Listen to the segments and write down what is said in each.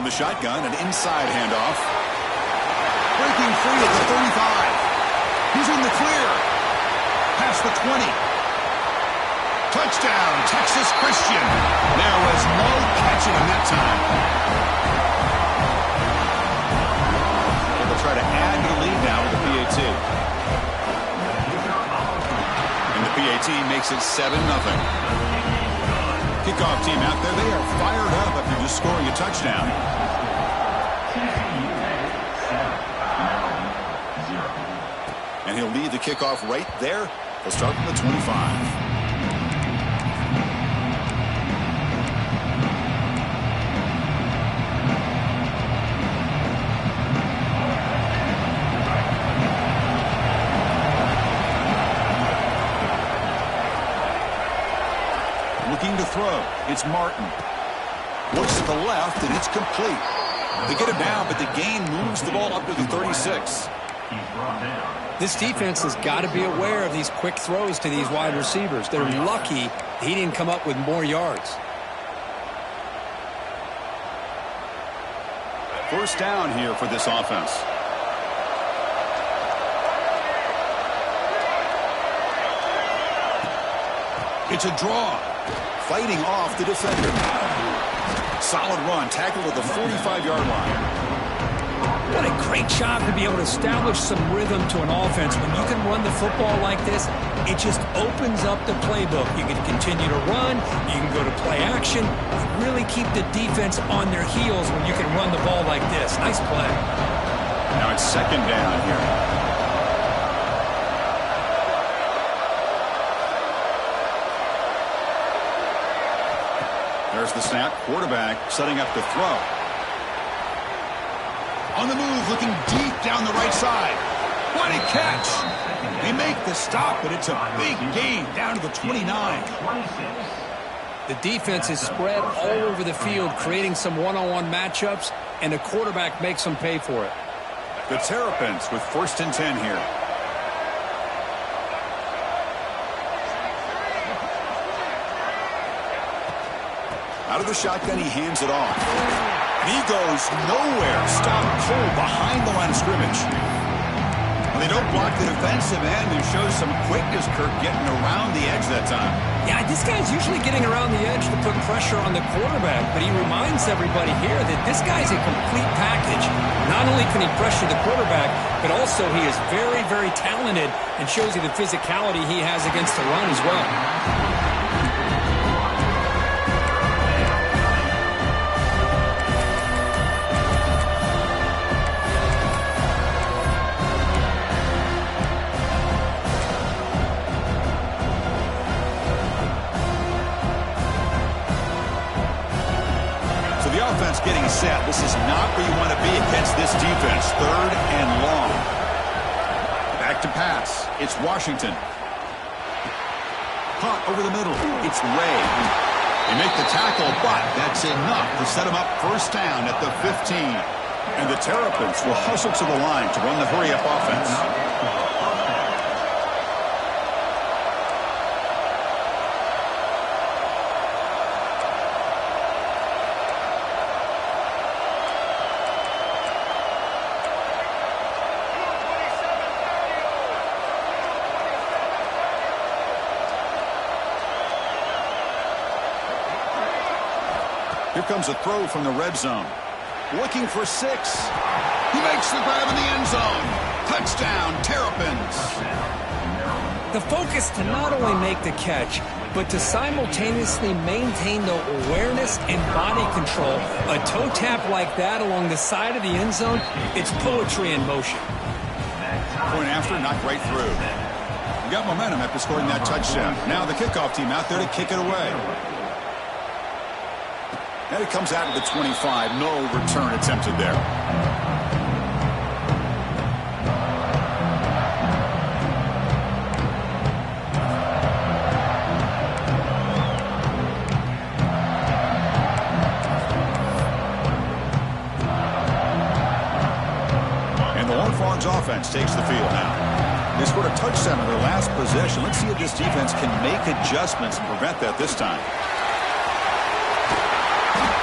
From the shotgun, an inside handoff. Breaking free at the 35. He's in the clear. Past the 20. Touchdown, Texas Christian. There was no catching him that time. They'll try to add to the lead now with the PAT. And the PAT makes it 7-0. Kickoff team out there, they are fired up after just scoring a touchdown. And he'll lead the kickoff right there. He'll start from the 25. Looking to throw. It's Martin. Looks to the left, and it's complete. They get him down, but the gain moves the ball up to the 36. This defense has got to be aware of these quick throws to these wide receivers. They're lucky he didn't come up with more yards. First down here for this offense. It's a draw. Fighting off the defender. Solid run. Tackled at the 45-yard line. What a great job to be able to establish some rhythm to an offense. When you can run the football like this, it just opens up the playbook. You can continue to run. You can go to play action. You really keep the defense on their heels when you can run the ball like this. Nice play. Now it's second down here. There's the snap. Quarterback setting up the throw. On the move, looking deep down the right side. What a catch. They make the stop, but it's a big gain down to the 29. The defense is spread all over the field, creating some one-on-one matchups, and the quarterback makes them pay for it. The Terrapins with 1st and 10 here. Out of the shotgun, he hands it off. He goes nowhere. Stop cold behind the line of scrimmage. Well, they don't block the defensive end. It shows some quickness, Kirk, getting around the edge that time. Yeah, this guy's usually getting around the edge to put pressure on the quarterback, but he reminds everybody here that this guy's a complete package. Not only can he pressure the quarterback, but also he is very, very talented and shows you the physicality he has against the run as well. Getting set. This is not where you want to be against this defense. 3rd and long. Back to pass. It's Washington. Caught over the middle. It's Ray. They make the tackle, but that's enough to set him up first down at the 15. And the Terrapins will hustle to the line to run the hurry-up offense. Here comes a throw from the red zone. Looking for 6. He makes the grab in the end zone. Touchdown, Terrapins. The focus to not only make the catch, but to simultaneously maintain the awareness and body control. A toe tap like that along the side of the end zone, it's poetry in motion. Point after, knocked right through. We got momentum after scoring that touchdown. Now the kickoff team out there to kick it away. And it comes out of the 25. No return attempted there. And the Horned Frogs offense takes the field now. They scored a touchdown in their last possession. Let's see if this defense can make adjustments and prevent that this time.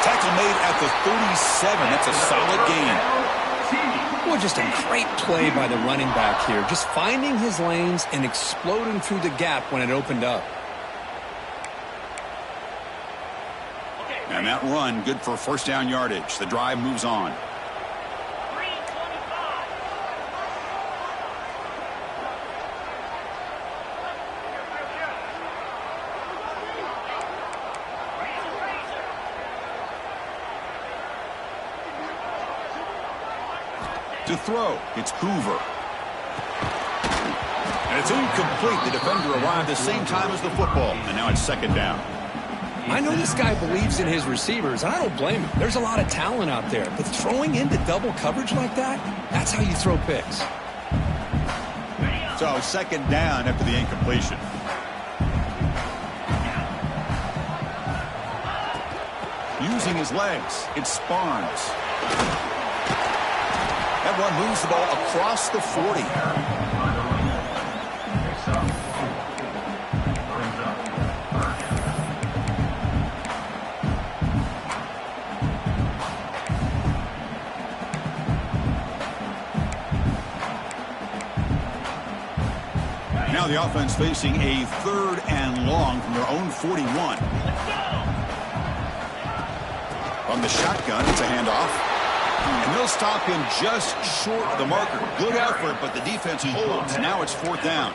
Tackle made at the 37. That's a solid gain. Well, just a great play by the running back here. Just finding his lanes and exploding through the gap when it opened up. And that run, good for first down yardage. The drive moves on. To throw, it's Hoover. And it's incomplete. The defender arrived the same time as the football. And now it's second down. I know this guy believes in his receivers, and I don't blame him. There's a lot of talent out there. But throwing into double coverage like that, that's how you throw picks. So second down after the incompletion. Using his legs, it's Barnes. That one moves the ball across the 40. Now the offense facing a 3rd and long from their own 41. From the shotgun, it's a handoff. And they'll stop him just short of the marker. Good effort, but the defense holds. Now it's 4th down.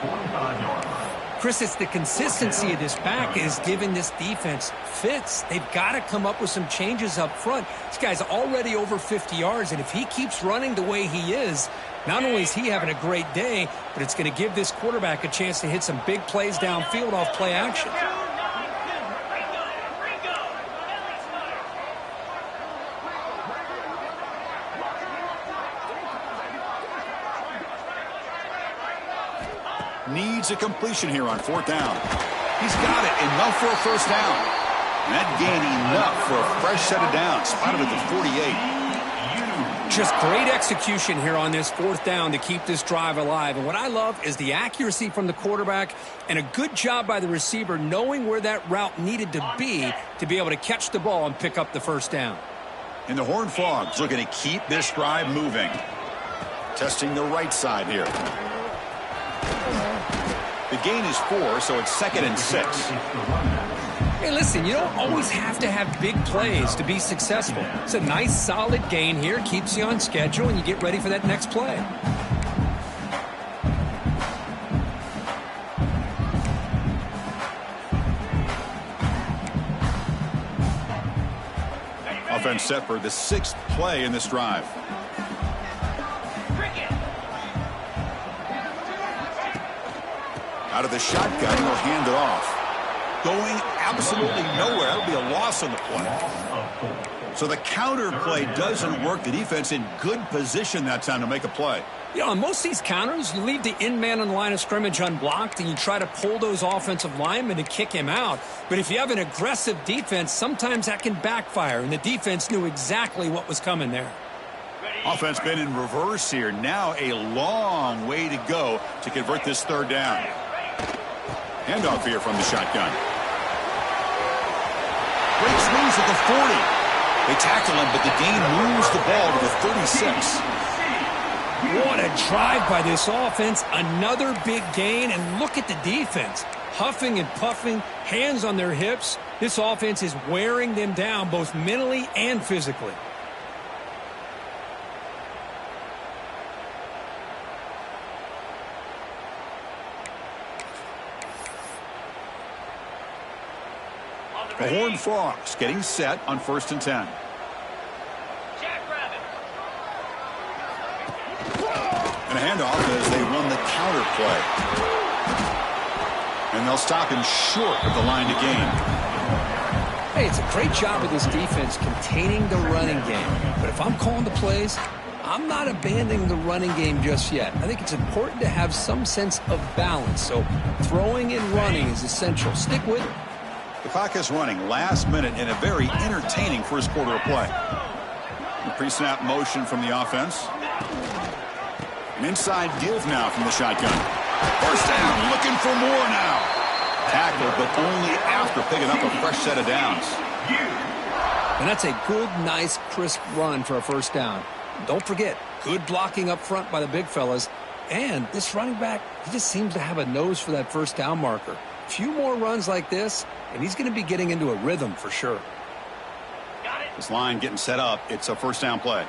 Chris, it's the consistency of this back is giving this defense fits. They've got to come up with some changes up front. This guy's already over 50 yards, and if he keeps running the way he is, not only is he having a great day, but it's going to give this quarterback a chance to hit some big plays downfield off play action. Needs a completion here on 4th down. He's got it. Enough for a first down. And that gain enough for a fresh set of downs. Spotted at the 48. Just great execution here on this 4th down to keep this drive alive. And what I love is the accuracy from the quarterback and a good job by the receiver knowing where that route needed to be able to catch the ball and pick up the first down. And the Horned Frogs looking to keep this drive moving. Testing the right side here. The gain is 4, so it's 2nd and 6. Hey, listen, you don't always have to have big plays to be successful. It's a nice, solid gain here. Keeps you on schedule, and you get ready for that next play. Offense set for the 6th play in this drive. Out of the shotgun, he'll hand it off. Going absolutely nowhere. That'll be a loss on the play. So the counter play doesn't work. The defense in good position that time to make a play. You know, on most of these counters, you leave the in man on the line of scrimmage unblocked, and you try to pull those offensive linemen to kick him out. But if you have an aggressive defense, sometimes that can backfire, and the defense knew exactly what was coming there. Offense been in reverse here. Now a long way to go to convert this 3rd down. Handoff here from the shotgun. Great swings at the 40. They tackle him, but the gain moves the ball to the 36. What a drive by this offense. Another big gain, and look at the defense. Huffing and puffing, hands on their hips. This offense is wearing them down both mentally and physically. The Horned Frogs getting set on 1st and 10. And a handoff as they run the counter play. And they'll stop him short of the line to gain. Hey, it's a great job of this defense containing the running game. But if I'm calling the plays, I'm not abandoning the running game just yet. I think it's important to have some sense of balance. So throwing and running is essential. Stick with it. The clock is running last minute in a very entertaining first quarter of play. The pre-snap motion from the offense. An inside give now from the shotgun. First down, looking for more now. Tackled, but only after picking up a fresh set of downs. And that's a good, nice, crisp run for a first down. Don't forget, good blocking up front by the big fellas. And this running back, he just seems to have a nose for that first down marker. A few more runs like this, and he's going to be getting into a rhythm for sure. This line getting set up. It's a first down play.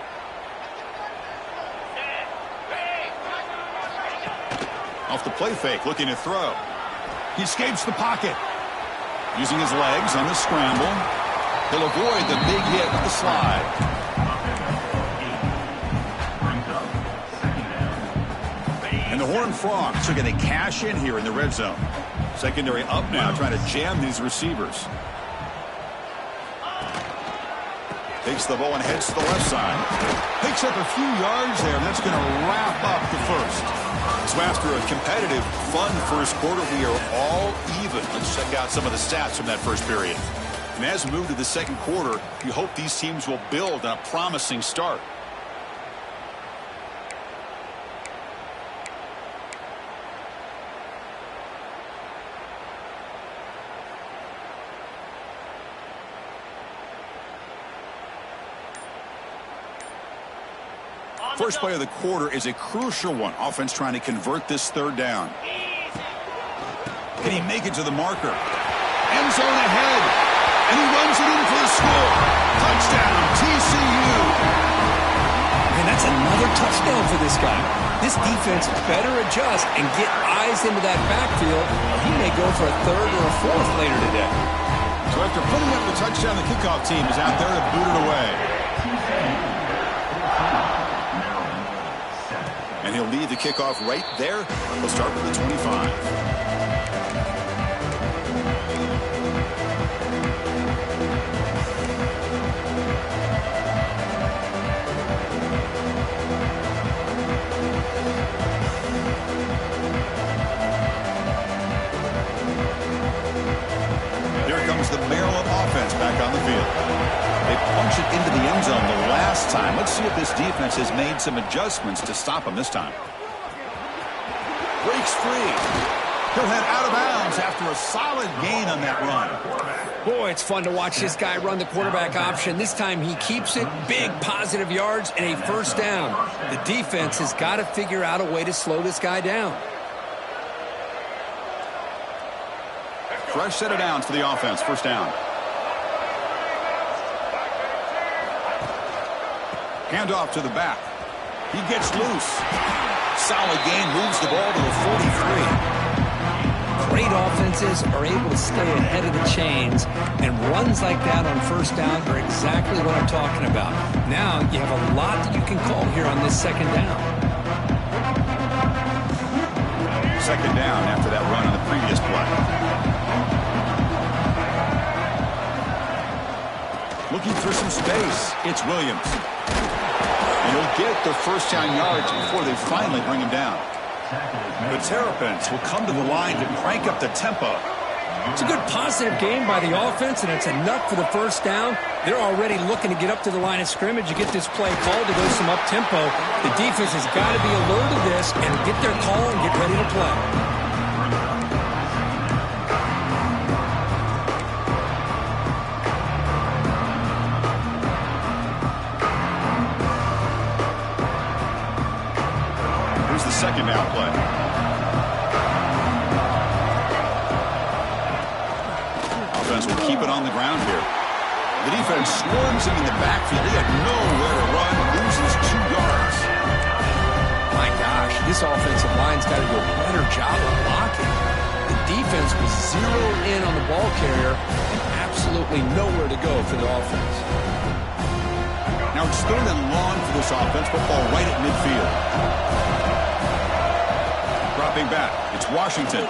Off the play fake, looking to throw. He escapes the pocket. Using his legs on the scramble. He'll avoid the big hit with the slide. And the Horned Frogs are going to cash in here in the red zone. Secondary up now, trying to jam these receivers. Takes the ball and heads to the left side. Picks up a few yards there, and that's going to wrap up the first. So after a competitive, fun first quarter, we are all even. Let's check out some of the stats from that first period. And as we move to the second quarter, you hope these teams will build on a promising start. First play of the quarter is a crucial one. Offense trying to convert this third down. Can he make it to the marker? End zone ahead. And he runs it in for the score. Touchdown, TCU. And that's another touchdown for this guy. This defense better adjust and get eyes into that backfield. He may go for a third or a fourth later today. So after putting up the touchdown, the kickoff team is out there to boot it away. And he'll lead the kickoff right there. He'll start with the 25. The Maryland offense back on the field. They punch it into the end zone the last time. Let's see if this defense has made some adjustments to stop him this time. Breaks free. He'll head out of bounds after a solid gain on that run. Boy, it's fun to watch this guy run the quarterback option. This time he keeps it. Big positive yards and a first down. The defense has got to figure out a way to slow this guy down. Fresh set of downs for the offense. First down. Handoff to the back. He gets loose. Solid gain, moves the ball to the 43. Great offenses are able to stay ahead of the chains, and runs like that on first down are exactly what I'm talking about. Now you have a lot that you can call here on this second down. Second down after that run on the previous play. Looking for some space. It's Williams. And he'll get the first down yards before they finally bring him down. The Terrapins will come to the line to crank up the tempo. It's a good positive game by the offense, and it's enough for the first down. They're already looking to get up to the line of scrimmage. You get this play called to go some up-tempo. The defense has got to be alert to this and get their call and get ready to play. Second down play. Offense will keep it on the ground here. The defense swarms him in the backfield. He had nowhere to run, loses 2 yards. My gosh, this offensive line's got to do a better job of blocking. The defense was zeroed in on the ball carrier and absolutely nowhere to go for the offense. Now it's third and long for this offense, but ball right at midfield. Dropping back, it's Washington.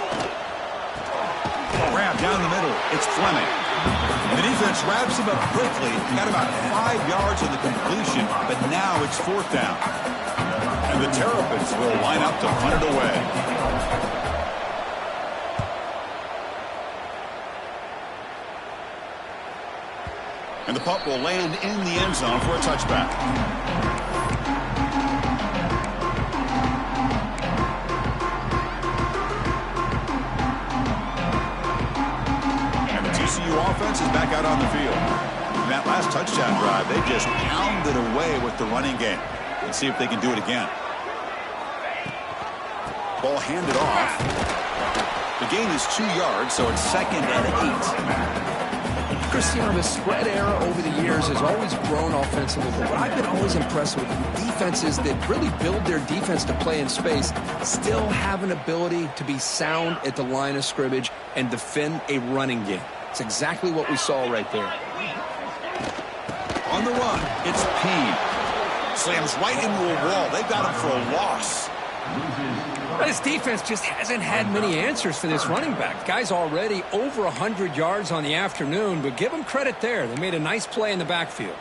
Grab down the middle, it's Fleming. And the defense wraps him up quickly. Got about 5 yards on the completion, but now it's fourth down. And the Terrapins will line up to punt it away. And the punt will land in the end zone for a touchback. TCU offense is back out on the field. In that last touchdown drive, they just pounded away with the running game. Let's see if they can do it again. Ball handed off. The gain is 2 yards, so it's 2nd and 8. Cristiano, the spread era over the years has always grown offensively, but what I've been always impressed with defenses that really build their defense to play in space still have an ability to be sound at the line of scrimmage and defend a running game. It's exactly what we saw right there. On the run, it's Payne. Slams right into a wall. They've got him for a loss. This defense just hasn't had many answers for this running back. The guy's already over 100 yards on the afternoon, but give him credit there. They made a nice play in the backfield.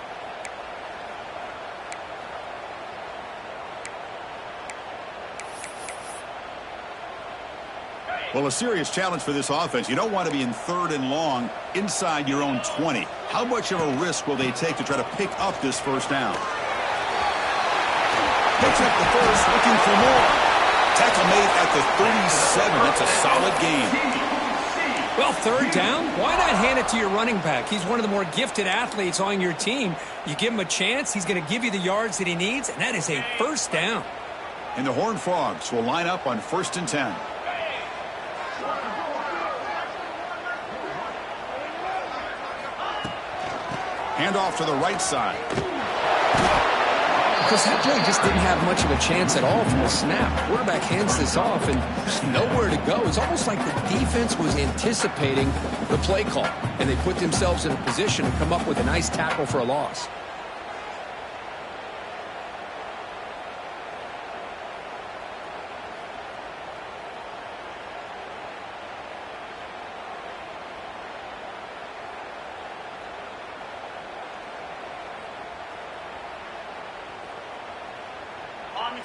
Well, a serious challenge for this offense. You don't want to be in 3rd and long inside your own 20. How much of a risk will they take to try to pick up this first down? Picks up the first, looking for more. Tackle made at the 37. That's a solid gain. Well, 3rd down, why not hand it to your running back? He's one of the more gifted athletes on your team. You give him a chance, he's going to give you the yards that he needs, and that is a 1st down. And the Horned Frogs will line up on 1st and 10. Hand off to the right side. Because that play just didn't have much of a chance at all from the snap. Quarterback hands this off and there's nowhere to go. It's almost like the defense was anticipating the play call, and they put themselves in a position to come up with a nice tackle for a loss.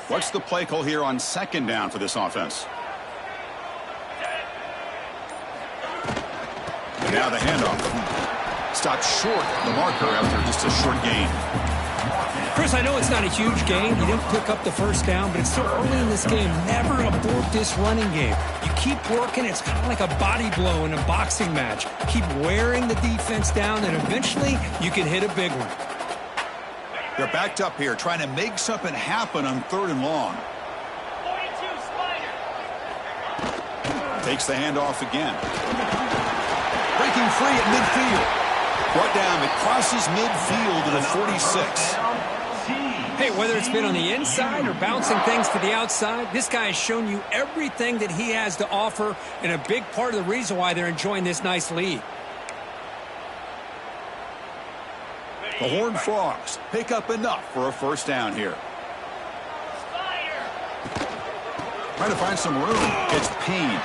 What's the play call here on 2nd down for this offense? And now the handoff. Stopped short of the marker after just a short gain. Chris, I know it's not a huge gain. You didn't pick up the 1st down, but it's so early in this game. Never abort this running game. You keep working. It's kind of like a body blow in a boxing match. Keep wearing the defense down, and eventually you can hit a big one. They're backed up here, trying to make something happen on 3rd and long. 42 Spider. Takes the handoff again. Breaking free at midfield. Brought down, it crosses midfield to the 46. Hey, whether it's been on the inside or bouncing things to the outside, this guy has shown you everything that he has to offer, and a big part of the reason why they're enjoying this nice lead. The Horned Frogs pick up enough for a 1st down here. Trying to find some room. It's Payne.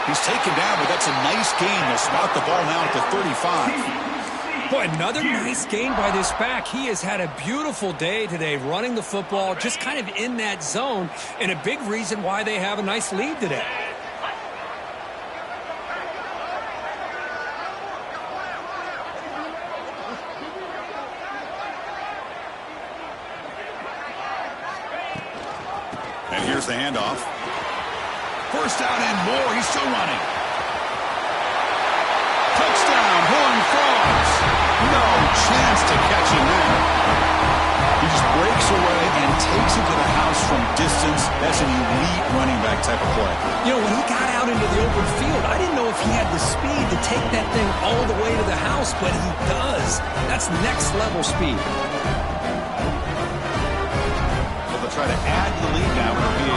He's taken down, but that's a nice gain. They'll spot the ball now at the 35. Boy, another nice gain by this back. He has had a beautiful day today running the football, just kind of in that zone, and a big reason why they have a nice lead today. And here's the handoff. 1st down and more. He's still running. Touchdown, Horned Frogs. No chance to catch him there. He just breaks away and takes it to the house from distance. That's an elite running back type of play. You know, when he got out into the open field, I didn't know if he had the speed to take that thing all the way to the house, but he does. That's next level speed. They'll try to add the lead now with a PAT.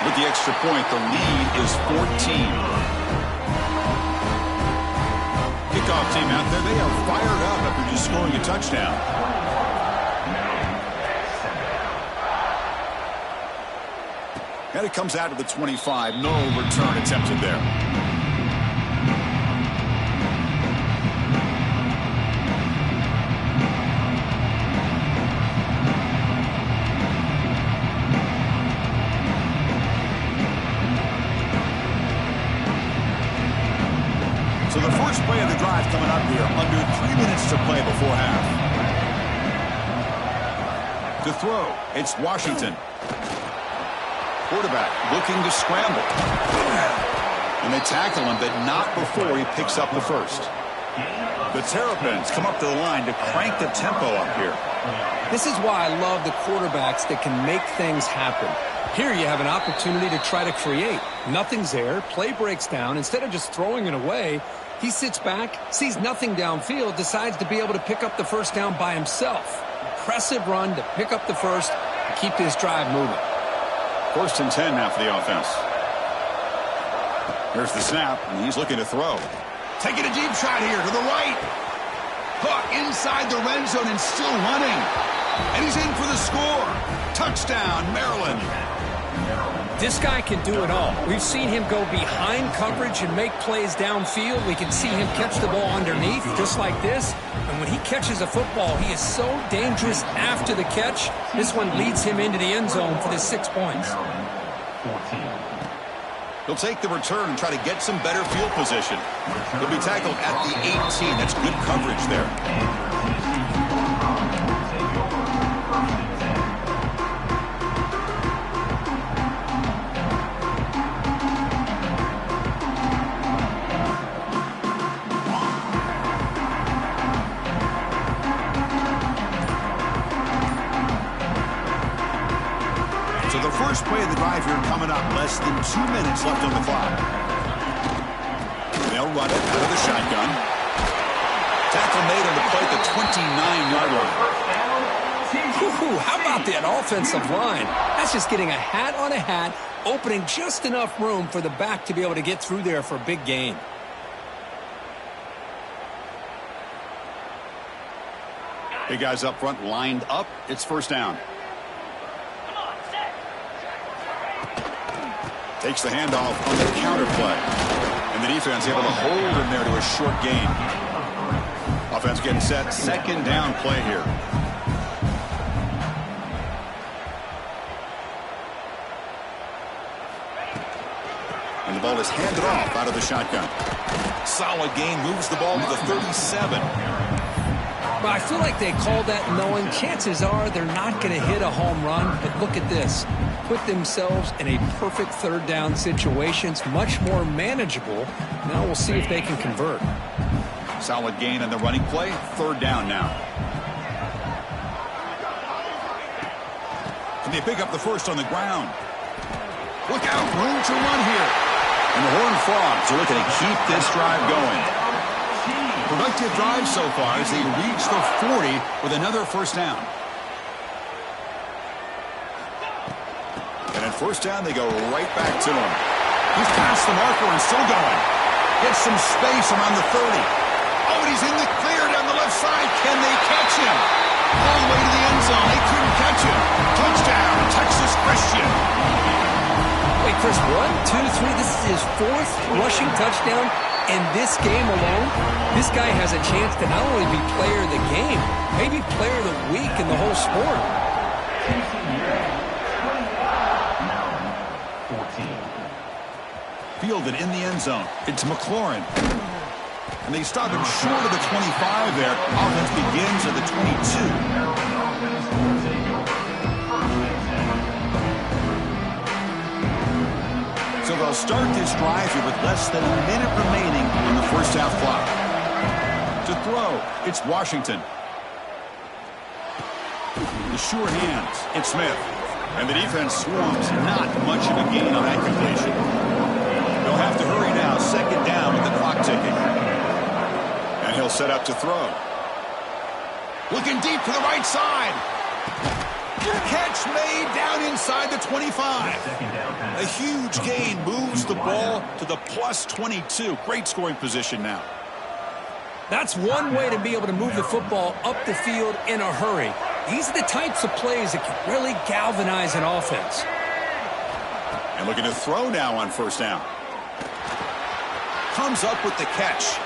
With the extra point, the lead is 14. Kickoff team out there, they are fired up after just scoring a touchdown. And it comes out of the 25. No return attempted there. So the first play of the drive coming up here, under 3 minutes to play before half. To throw, it's Washington. Quarterback looking to scramble. And they tackle him, but not before he picks up the first. The Terrapins come up to the line to crank the tempo up here. This is why I love the quarterbacks that can make things happen. Here you have an opportunity to try to create. Nothing's there. Play breaks down. Instead of just throwing it away, he sits back, sees nothing downfield, decides to be able to pick up the first down by himself. Impressive run to pick up the first and keep this drive moving. 1st and 10 now for the offense. Here's the snap, and he's looking to throw. Taking a deep shot here to the right. Caught inside the red zone and still running. And he's in for the score. Touchdown, Maryland. This guy can do it all. We've seen him go behind coverage and make plays downfield. We can see him catch the ball underneath, just like this. And when he catches a football, he is so dangerous after the catch. This one leads him into the end zone for the 6 points. He'll take the return and try to get some better field position. He'll be tackled at the 18. That's good coverage there. So the first play of the drive here coming up. Less than 2 minutes left on the clock. They'll run it out of the shotgun. Tackle made on the play at the 29-yard line. How about that offensive line? That's just getting a hat on a hat, opening just enough room for the back to be able to get through there for a big gain. Big guys up front lined up. It's first down. Takes the handoff on the counter play. And the defense able to hold him there to a short gain. Offense getting set. Second down play here. And the ball is handed off out of the shotgun. Solid gain. Moves the ball to the 37. Well, I feel like they called that knowing chances are they're not going to hit a home run. But look at this. Put themselves in a perfect third down situation. It's much more manageable. Now we'll see if they can convert. Solid gain on the running play. Third down now. And they pick up the first on the ground. Look out. Room to run here. And the Horned Frogs are looking to keep this drive going. Productive drive so far as they reach the 40 with another first down. And at first down, they go right back to him. He's past the marker and still going. Gets some space around the 30. Oh, and he's in the clear down the left side. Can they catch him? All the way to the end zone. They couldn't catch him. Touchdown, Texas Christian. Wait, Chris, 1, 2, 3. This is his 4th rushing touchdown in this game alone. This guy has a chance to not only be player of the game, maybe player of the week in the whole sport. Fielded in the end zone. It's McLaurin. And they stop him short of the 25 there. Offense begins at the 22. So they'll start this drive here with less than a minute remaining on the first half clock. To throw, it's Washington. The sure hands, it's Smith. And the defense swarms. Not much of a gain on that completion. They'll have to hurry now. Second down with the clock ticking. And he'll set up to throw. Looking deep to the right side. Catch made down inside the 25. A huge gain moves the ball to the plus 22. Great scoring position now. That's one way to be able to move the football up the field in a hurry. These are the types of plays that can really galvanize an offense. And looking to throw now on first down. Comes up with the catch.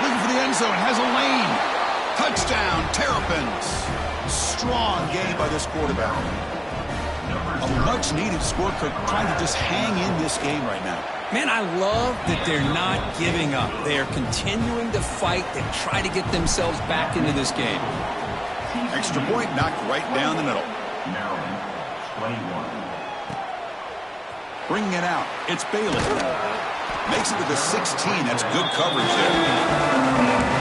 Looking for the end zone. Has a lane. Touchdown, Terrapins. Strong game by this quarterback. A much-needed score, trying to just hang in this game right now. Man, I love that they're not giving up. They are continuing to fight and try to get themselves back into this game. Extra point knocked right down the middle. Maryland, 21. Bringing it out. It's Bailey. Makes it to the 16. That's good coverage there.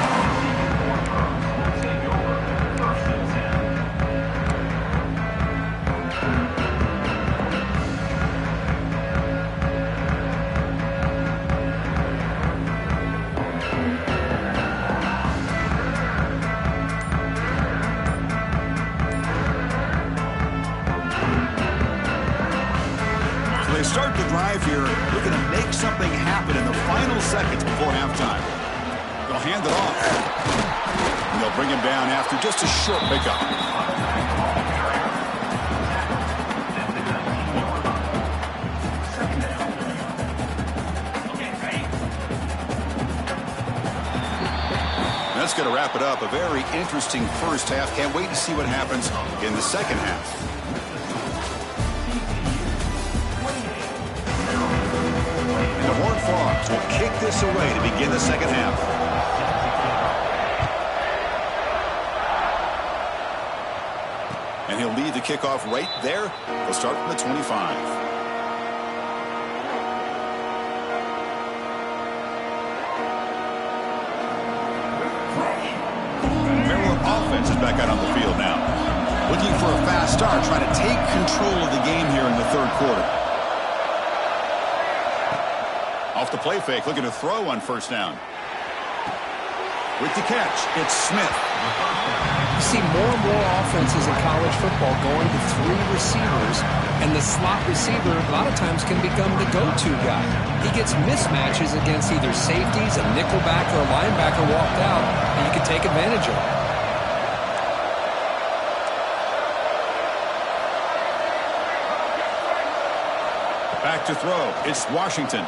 Start the drive here, looking to make something happen in the final seconds before halftime. They'll hand it off. And they'll bring him down after just a short pickup. That's going to wrap it up. A very interesting first half. Can't wait to see what happens in the second half. The Horned Frogs will kick this away to begin the second half. And he'll lead the kickoff right there. They'll start from the 25. Maryland offense is back out on the field now. Looking for a fast start, trying to take control of the game here in the third quarter. Off the play fake, looking to throw on first down. With the catch, it's Smith. You see more and more offenses in college football going to 3 receivers, and the slot receiver a lot of times can become the go-to guy. He gets mismatches against either safeties, a nickelback, or a linebacker walked out, and you can take advantage of it. Back to throw, it's Washington.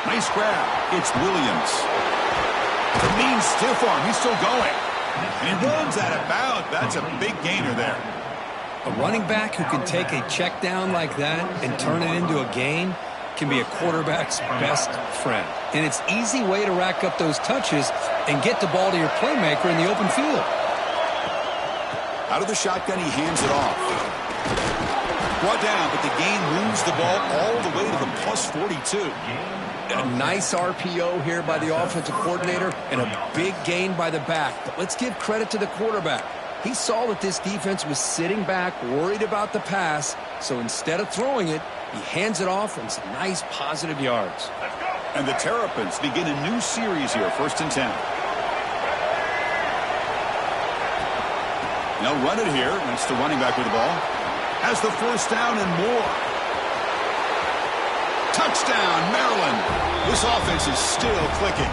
Nice grab. It's Williams. It's a mean stiff arm. He's still going. And he runs out of bounds. That's a big gainer there. A running back who can take a check down like that and turn it into a gain can be a quarterback's best friend. And it's an easy way to rack up those touches and get the ball to your playmaker in the open field. Out of the shotgun, he hands it off. Brought down, but the gain moves the ball all the way to the plus 42. A nice RPO here by the offensive coordinator and a big gain by the back. But let's give credit to the quarterback. He saw that this defense was sitting back, worried about the pass, so instead of throwing it, he hands it off and some nice positive yards. And the Terrapins begin a new series here, 1st and 10. They'll run it here. That's the running back with the ball. Has the first down and more. Touchdown, Maryland. This offense is still clicking.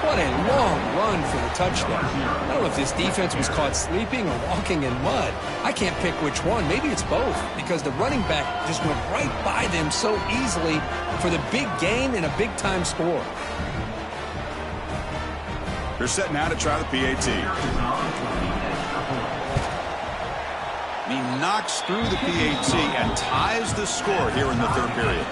What a long run for the touchdown. I don't know if this defense was caught sleeping or walking in mud. I can't pick which one. Maybe it's both, because the running back just went right by them so easily for the big gain and a big-time score. They're setting out to try the PAT. He knocks through the PAT and ties the score here in the third period.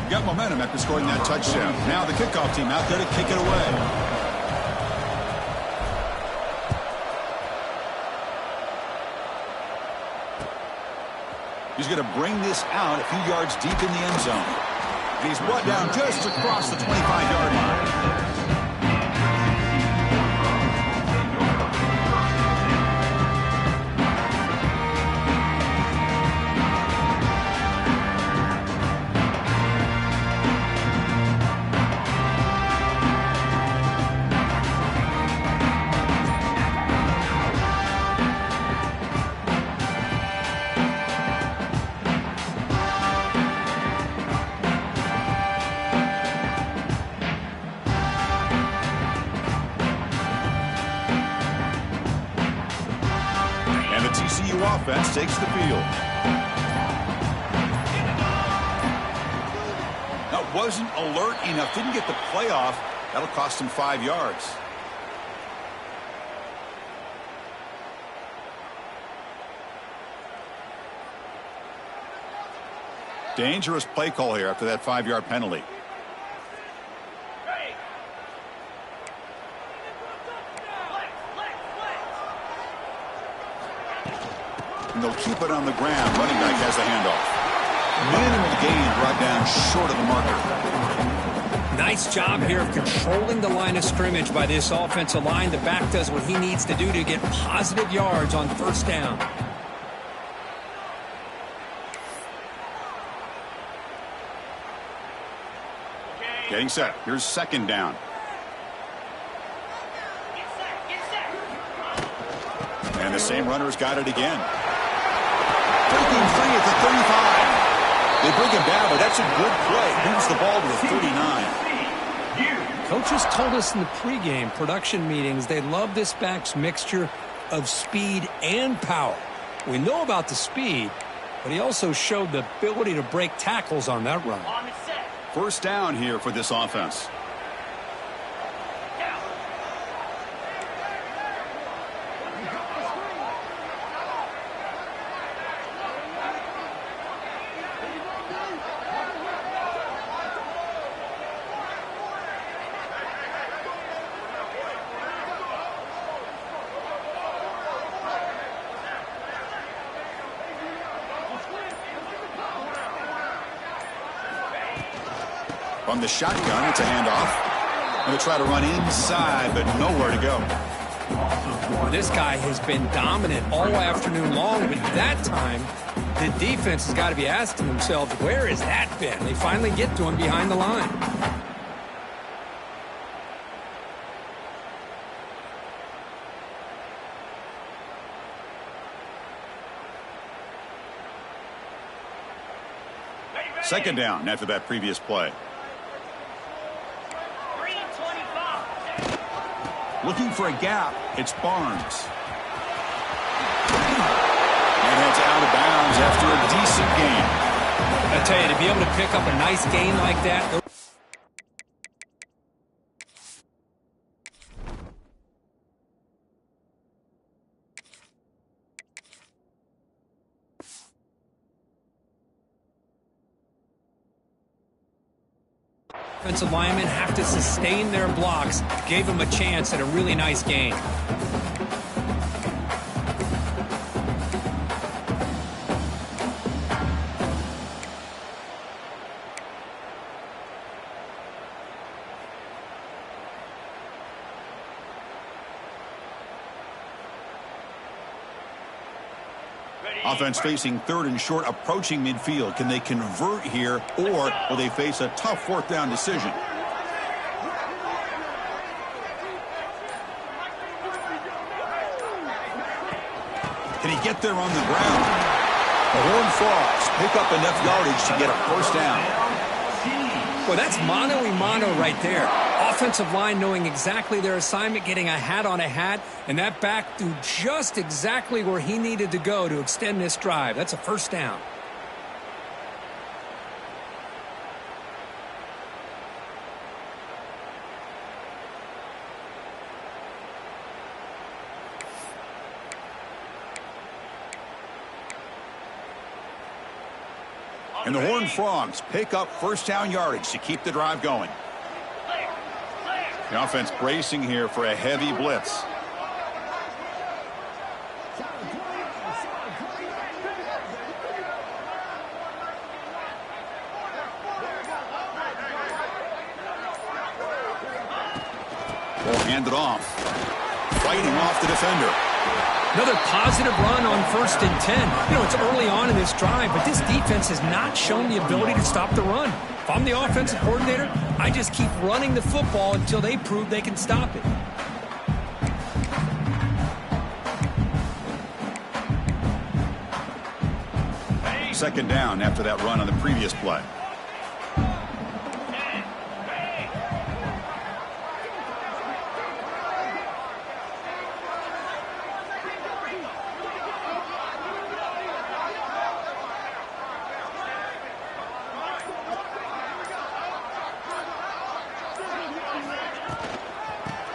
Got momentum after scoring that touchdown. Now the kickoff team out there to kick it away. He's going to bring this out a few yards deep in the end zone. And he's brought down just across the 25-yard line. Offense takes the field. That wasn't alert enough. Didn't get the playoff. That'll cost him 5 yards. Dangerous play call here after that 5-yard penalty. And they'll keep it on the ground. Running back has the handoff. Minimal gain brought down short of the marker. Nice job here of controlling the line of scrimmage by this offensive line. The back does what he needs to do to get positive yards on first down. Getting set. Here's second down. And the same runner's got it again. Breaking free at the 35. They bring him down, but that's a good play. Moves the ball to the 39. Coaches told us in the pregame production meetings they love this back's mixture of speed and power. We know about the speed, but he also showed the ability to break tackles on that run. First down here for this offense. From the shotgun, it's a handoff. Going to try to run inside, but nowhere to go. Well, this guy has been dominant all afternoon long, but that time, the defense has got to be asking themselves, where has that been? They finally get to him behind the line. Second down after that previous play. Looking for a gap. It's Barnes. And it's out of bounds after a decent gain. I tell you, to be able to pick up a nice gain like that. Offensive linemen have to sustain their blocks. Gave them a chance at a really nice game. Offense facing third and short, approaching midfield. Can they convert here, or will they face a tough fourth down decision? Can he get there on the ground? The Horned Frogs pick up enough yardage to get a first down. Well, that's mano-a-mano right there. Offensive line knowing exactly their assignment, getting a hat on a hat, and that back threw just exactly where he needed to go to extend this drive. That's a first down. And the Horned Frogs pick up first down yardage to keep the drive going. The offense bracing here for a heavy blitz. Will hand it off. Fighting off the defender. Another positive run on 1st and 10. You know, it's early on in this drive, but this defense has not shown the ability to stop the run. If I'm the offensive coordinator, I just keep running the football until they prove they can stop it. Second down after that run on the previous play.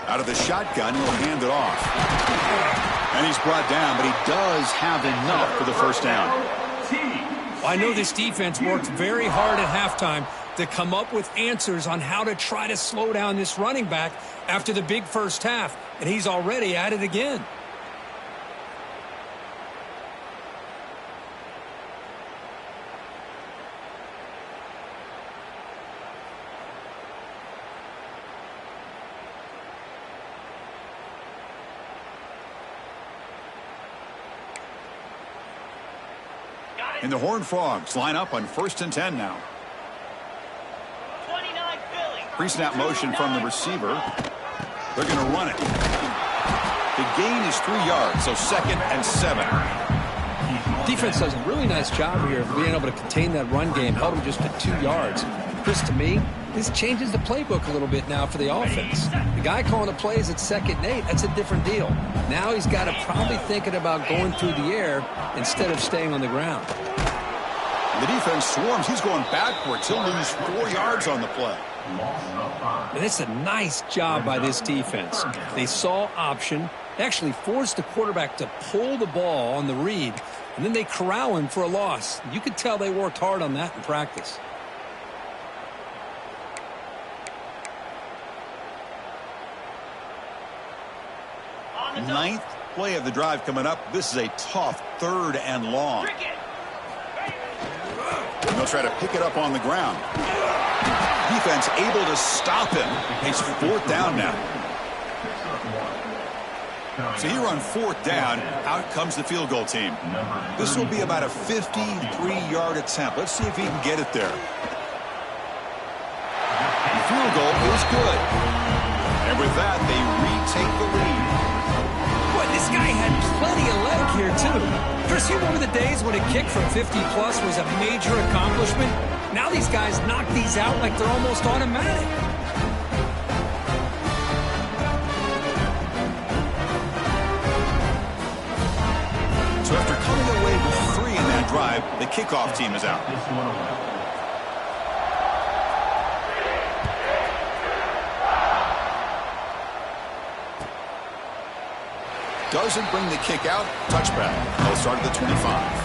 Out of the shotgun, he'll hand it off. And he's brought down, but he does have enough for the first down. I know this defense worked very hard at halftime to come up with answers on how to try to slow down this running back after the big first half, and he's already at it again. And the Horned Frogs line up on 1st and 10 now. 29 Philly. Pre-snap motion from the receiver. They're going to run it. The gain is 3 yards, so 2nd and 7. Defense does a really nice job here of being able to contain that run game, held them just to 2 yards. Chris, to me, this changes the playbook a little bit now for the offense. The guy calling the plays at 2nd and 8, that's a different deal. Now he's got to probably thinking about going through the air instead of staying on the ground. The defense swarms. He's going backwards. He'll lose 4 yards on the play. And it's a nice job by this defense. They saw option, actually forced the quarterback to pull the ball on the read, and then they corral him for a loss. You could tell they worked hard on that in practice. Ninth play of the drive coming up. This is a tough 3rd and long. And they'll try to pick it up on the ground. Defense able to stop him. It's 4th down now. So here on 4th down, out comes the field goal team. This will be about a 53-yard attempt. Let's see if he can get it there. The field goal is good. And with that, they retake the lead. Boy, this guy had plenty of leg here, too. Chris, you remember the days when a kick from 50-plus was a major accomplishment? Now these guys knock these out like they're almost automatic. So after coming away with 3 in that drive, the kickoff team is out. Doesn't bring the kick out. Touchback. They'll start at the 25.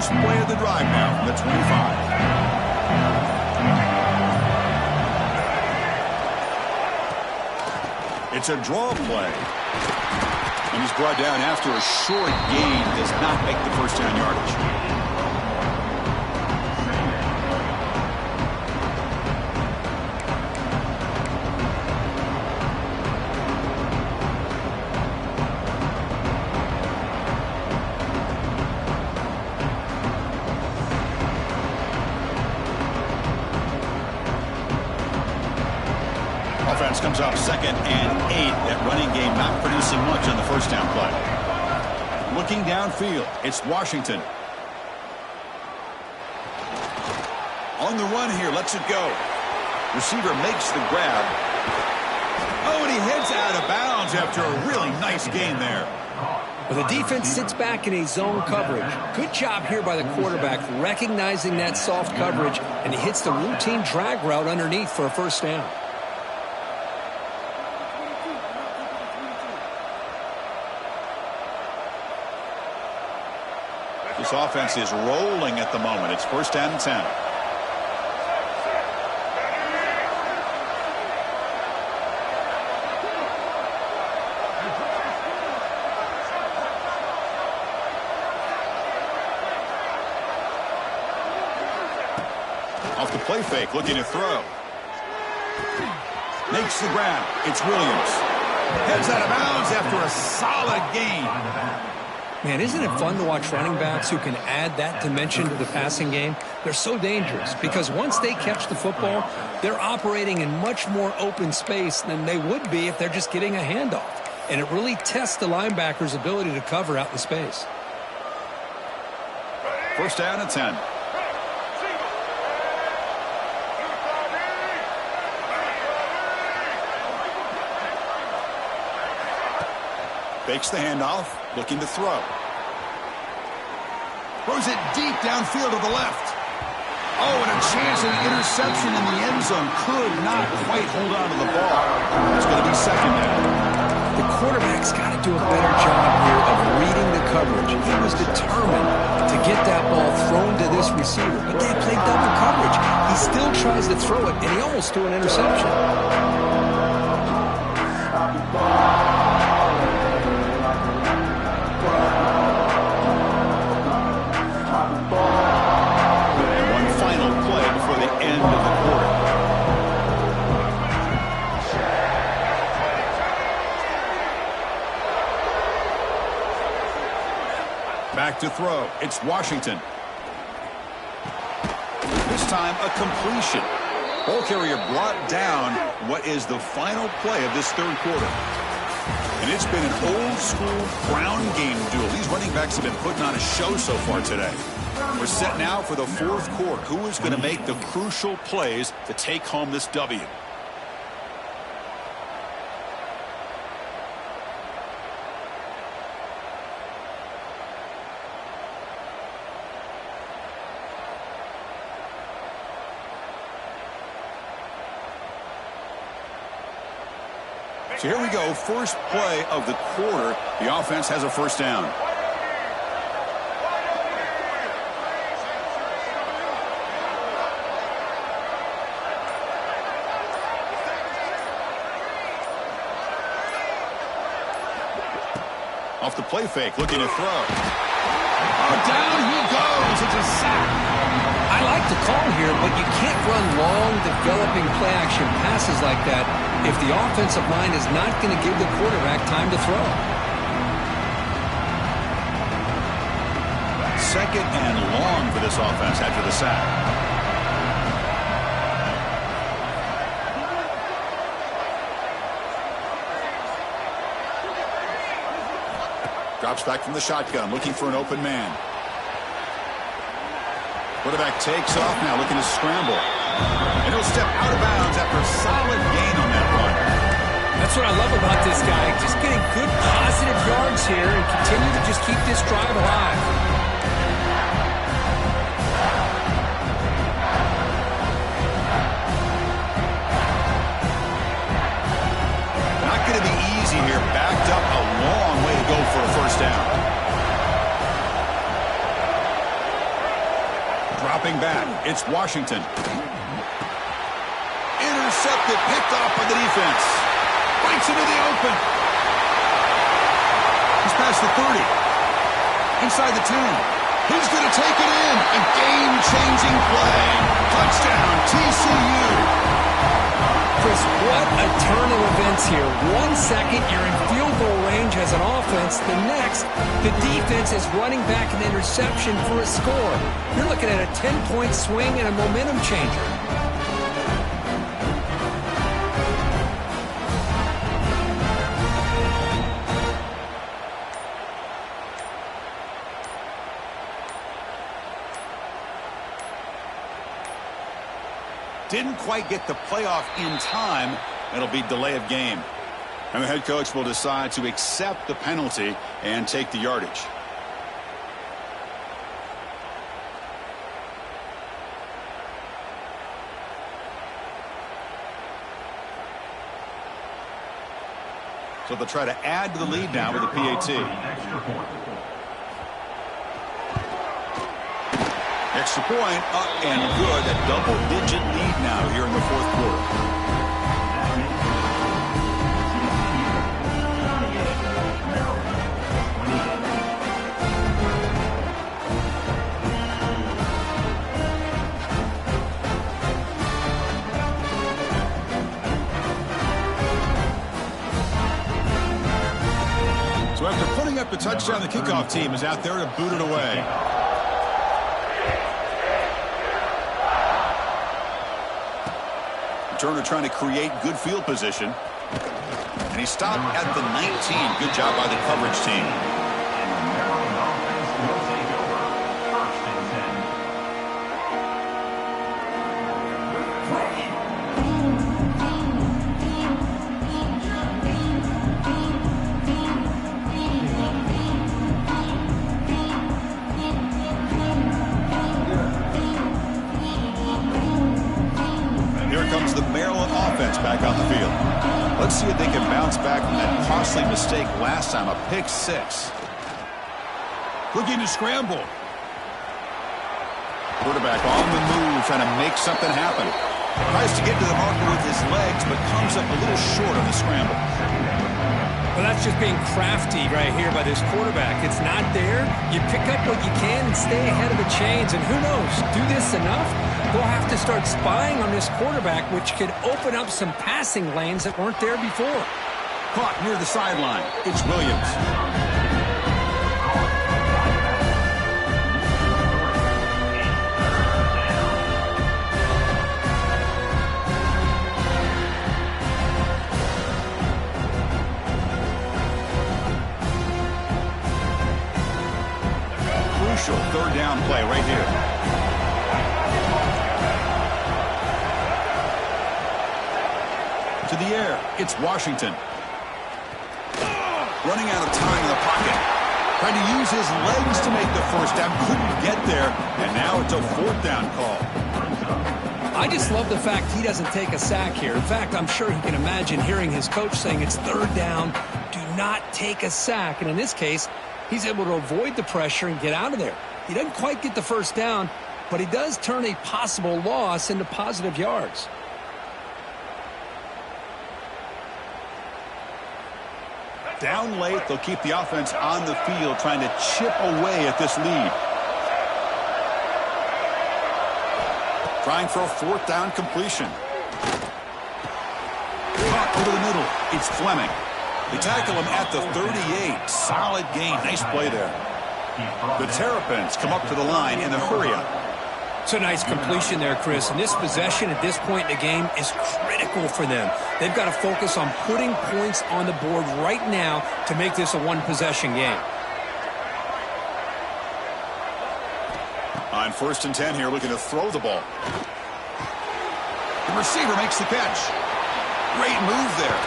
Play of the drive now from the 25. It's a draw play. And he's brought down after a short gain. Does not make the first down yardage. Offense comes up 2nd and 8. That running game not producing much on the first down play. Looking downfield, it's Washington. On the run here, lets it go. Receiver makes the grab. Oh, and he heads out of bounds after a really nice gain there. Well, the defense sits back in a zone coverage. Good job here by the quarterback recognizing that soft coverage, and he hits the routine drag route underneath for a first down. This offense is rolling at the moment. It's 1st down and 10. Off the play fake, looking to throw. Makes the grab. It's Williams. Heads out of bounds after a solid gain. Man, isn't it fun to watch running backs who can add that dimension to the passing game? They're so dangerous because once they catch the football, they're operating in much more open space than they would be if they're just getting a handoff. And it really tests the linebacker's ability to cover out in space. 1st down and 10. Fakes the handoff, looking to throw. Throws it deep downfield to the left. Oh, and a chance at an interception in the end zone. Could not quite hold on to the ball. It's going to be second down. The quarterback's got to do a better job here of reading the coverage. He was determined to get that ball thrown to this receiver, but they played double coverage. He still tries to throw it, and he almost threw an interception. One final play before the end of the quarter. Back to throw. It's Washington. This time a completion. Ball carrier brought down what is the final play of this third quarter. And it's been an old-school ground game duel. These running backs have been putting on a show so far today. We're set now for the fourth quarter. Who is going to make the crucial plays to take home this W? So here we go, first play of the quarter. The offense has a first down. Off the play fake, looking to throw. Oh, down he goes. It's a sack. I like the call here, but you can't run long, developing play-action passes like that if the offensive line is not going to give the quarterback time to throw. Second and long for this offense after the sack. Drops back from the shotgun, looking for an open man. Quarterback takes off now, looking to scramble. And he'll step out of bounds after a solid gain on that run. That's what I love about this guy. Just getting good, positive yards here and continue to just keep this drive alive. Not going to be easy here. Backed up a long way to go for a first down. Dropping back, it's Washington. Intercepted, picked off by the defense. Breaks into the open. He's past the 30. Inside the 10. He's going to take it in. A game-changing play. Touchdown, TCU. Chris, what a turn of events here. 1 second, you're in field goal range as an offense. The next, the defense is running back an interception for a score. You're looking at a 10-point swing and a momentum changer. Didn't quite get the playoff in time. It'll be delay of game. And the head coach will decide to accept the penalty and take the yardage. So they'll try to add to the lead now with a PAT. Extra point, up and good. A double-digit lead now here in the fourth quarter. So after putting up the touchdown, the kickoff team is out there to boot it away. Turner trying to create good field position. And he stopped at the 19. Good job by the coverage team. back on the field. Let's see if they can bounce back from that costly mistake last time, a pick six. Looking to scramble. Quarterback on the move, trying to make something happen. Tries to get to the marker with his legs, but comes up a little short on the scramble. Well, that's just being crafty right here by this quarterback. It's not there. You pick up what you can and stay ahead of the chains. And who knows, do this enough, they'll have to start spying on this quarterback, which could open up some passing lanes that weren't there before. Caught near the sideline. It's Williams. Third down play right here. To the air, it's Washington. Running out of time in the pocket. Trying to use his legs to make the first down. Couldn't get there, and now it's a fourth down call. I just love the fact he doesn't take a sack here. In fact, I'm sure he can imagine hearing his coach saying it's third down, do not take a sack. And in this case, he's able to avoid the pressure and get out of there. He doesn't quite get the first down, but he does turn a possible loss into positive yards. Down late, they'll keep the offense on the field, trying to chip away at this lead. Trying for a fourth down completion. Caught over the middle. It's Fleming. They tackle him at the 38. Solid gain. Nice play there. The Terrapins come up to the line in the hurry-up. It's a nice completion there, Chris. And this possession at this point in the game is critical for them. They've got to focus on putting points on the board right now to make this a one-possession game. On 1st and 10 here, looking to throw the ball. The receiver makes the catch. Great move there.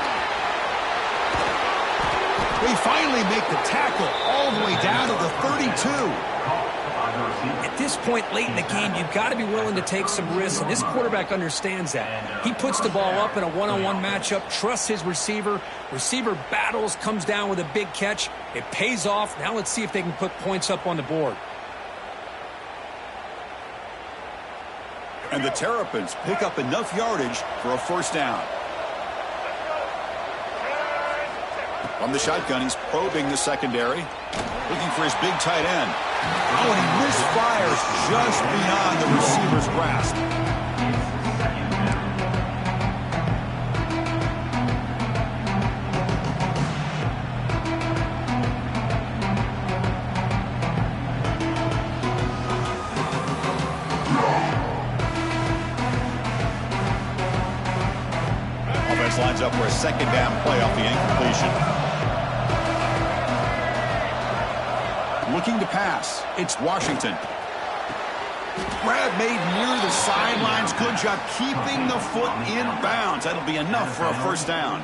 They finally make the tackle all the way down to the 32. At this point late in the game, you've got to be willing to take some risks, and this quarterback understands that. He puts the ball up in a one-on-one matchup, trusts his receiver. Receiver battles, comes down with a big catch. It pays off. Now let's see if they can put points up on the board. And the Terrapins pick up enough yardage for a first down. From the shotgun, he's probing the secondary, looking for his big tight end. Oh, and he misfires just beyond the receiver's grasp. Offense lines up for a second down play off the incompletion. Looking to pass. It's Washington. Grab made near the sidelines. Good job keeping the foot in bounds. That'll be enough for a first down.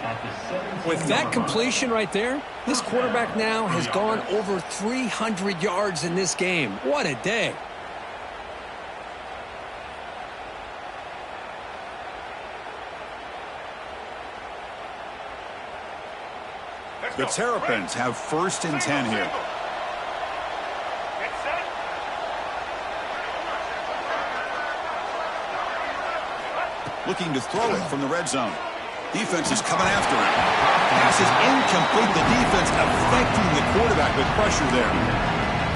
With that completion right there, this quarterback now has gone over 300 yards in this game. What a day. The Terrapins have 1st and 10 here. Looking to throw it from the red zone. Defense is coming after him. Pass is incomplete. The defense affecting the quarterback with pressure there.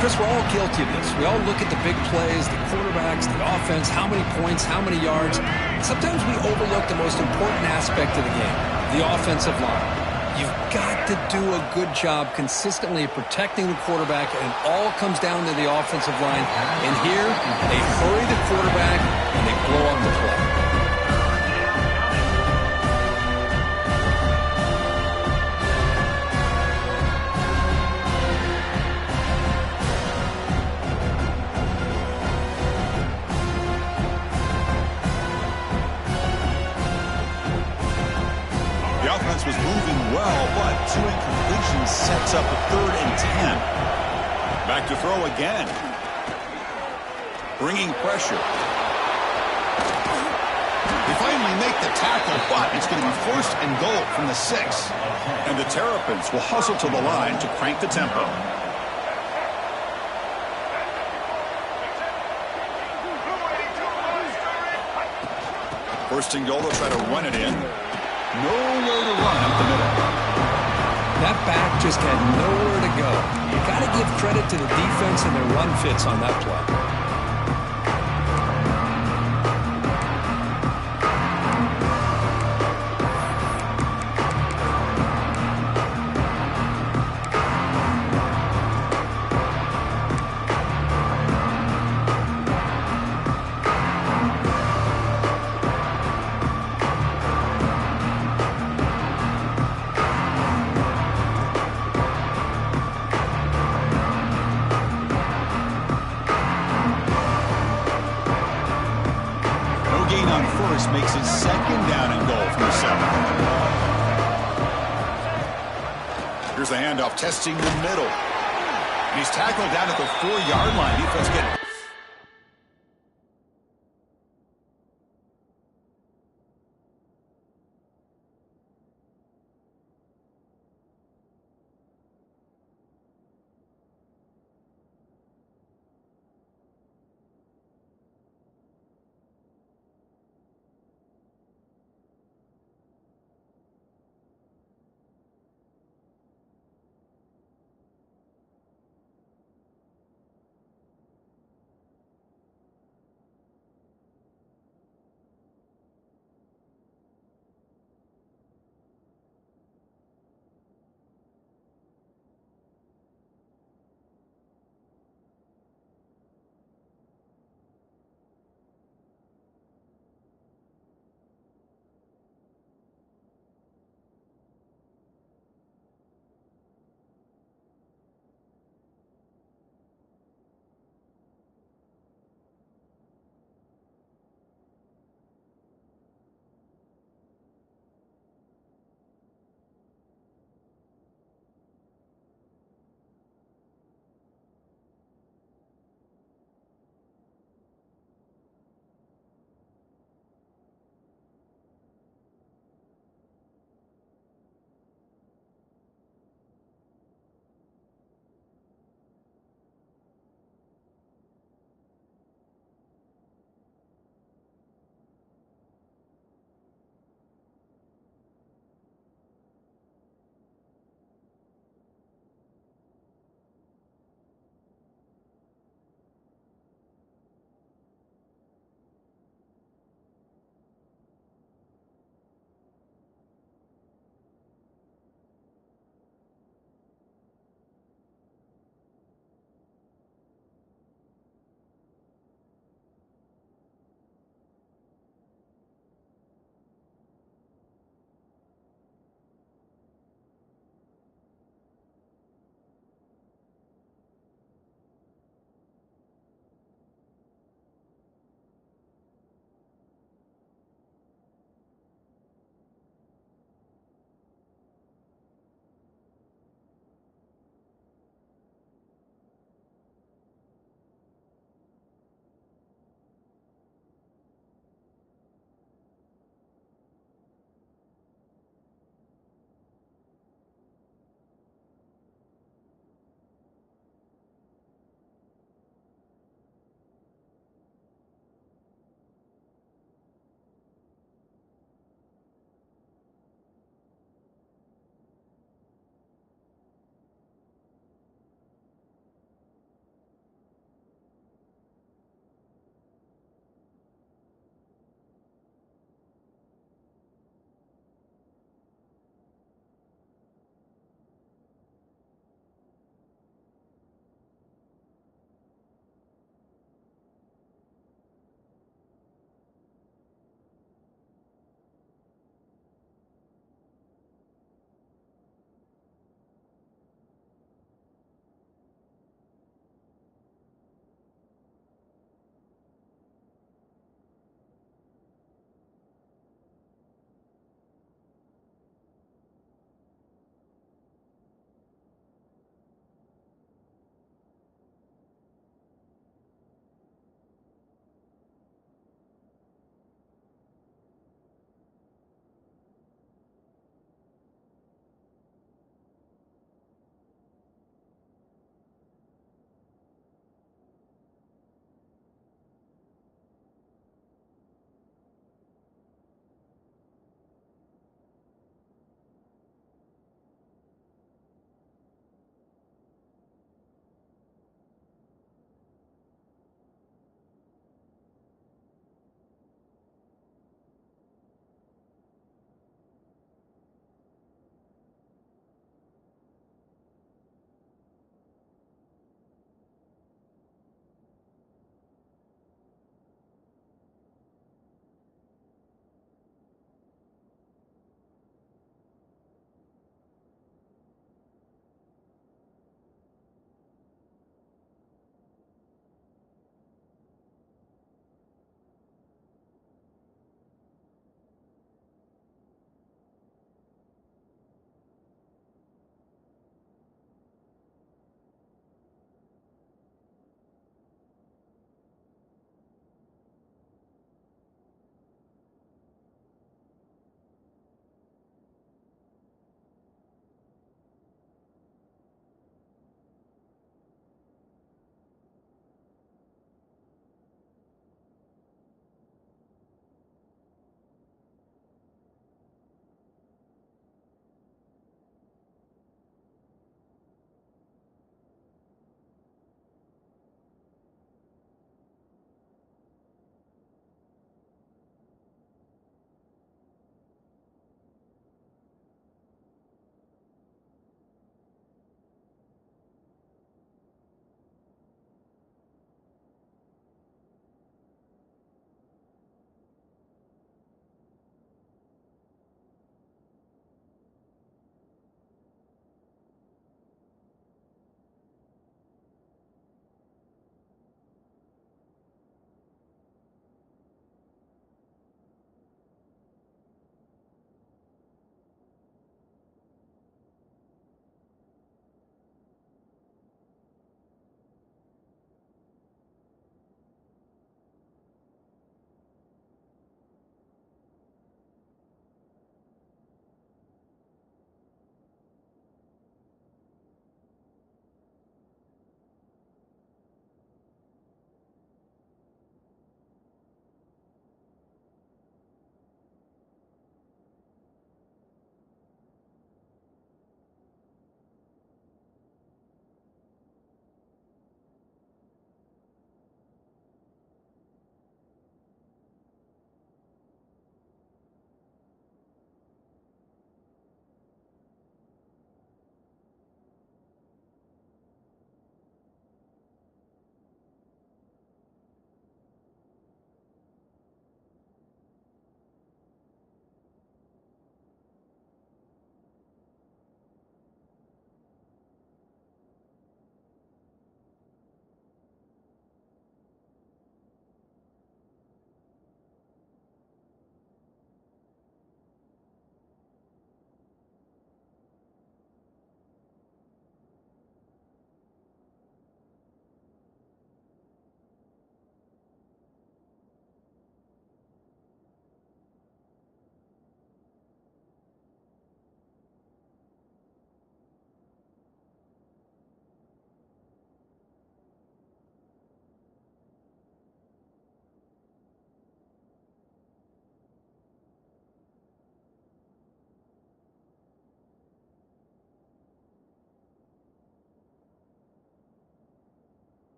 Chris, we're all guilty of this. We all look at the big plays, the quarterbacks, the offense, how many points, how many yards. Sometimes we overlook the most important aspect of the game, the offensive line. You've got to do a good job consistently protecting the quarterback, and it all comes down to the offensive line. And here, they hurry the quarterback, and they blow up the play. Was moving well, but 2 incompletions sets up a 3rd and 10. Back to throw again. Bringing pressure. He finally make the tackle, but it's going to be first and goal from the 6. And the Terrapins will hustle to the line to crank the tempo. First and goal, they'll try to run it in. Nowhere to run up the middle. That back just had nowhere to go. You got to give credit to the defense and their run fits on that play. Makes it second down and goal from the 7. Here's the handoff, testing the middle. And he's tackled down at the 4-yard line. Defense getting...